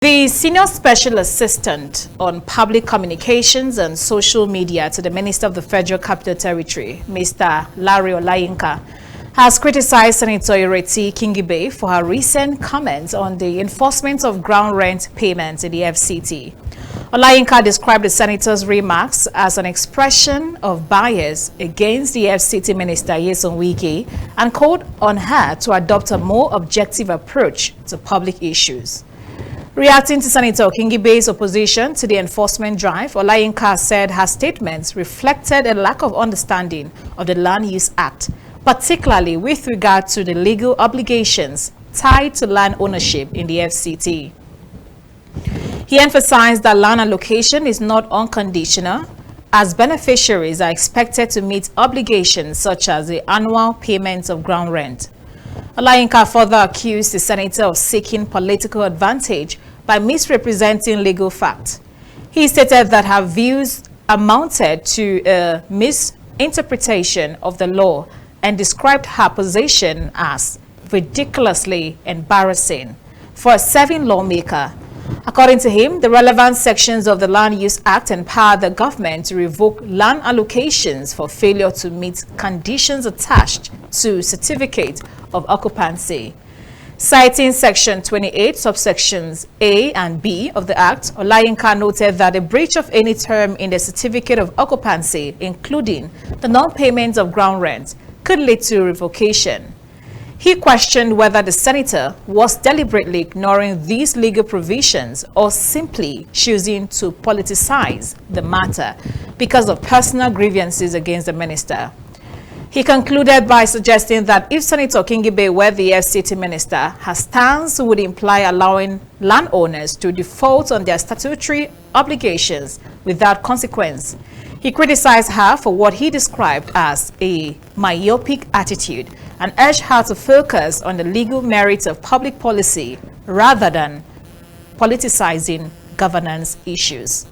The Senior Special Assistant on Public Communications and Social Media to the Minister of the Federal Capital Territory, Mr. Larry Olayinka, has criticized Senator Ireti Kingibe for her recent comments on the enforcement of ground rent payments in the FCT. Olayinka described the senator's remarks as an expression of bias against the FCT Minister Nyesom Wike and called on her to adopt a more objective approach to public issues. Reacting to Senator Kingibe's opposition to the enforcement drive, Olayinka said her statements reflected a lack of understanding of the Land Use Act, particularly with regard to the legal obligations tied to land ownership in the FCT. He emphasized that land allocation is not unconditional, as beneficiaries are expected to meet obligations such as the annual payments of ground rent. Olayinka further accused the senator of seeking political advantage by misrepresenting legal facts. He stated that her views amounted to a misinterpretation of the law and described her position as ridiculously embarrassing for a serving lawmaker. According to him, the relevant sections of the Land Use Act empower the government to revoke land allocations for failure to meet conditions attached to certificate of occupancy. Citing Section 28, subsections A and B of the Act, Olayinka noted that a breach of any term in the certificate of occupancy, including the non-payment of ground rent, could lead to revocation. He questioned whether the senator was deliberately ignoring these legal provisions or simply choosing to politicize the matter because of personal grievances against the minister. He concluded by suggesting that if Senator Kingibe were the FCT minister, her stance would imply allowing landowners to default on their statutory obligations without consequence. He criticized her for what he described as a myopic attitude and urged her to focus on the legal merits of public policy rather than politicizing governance issues.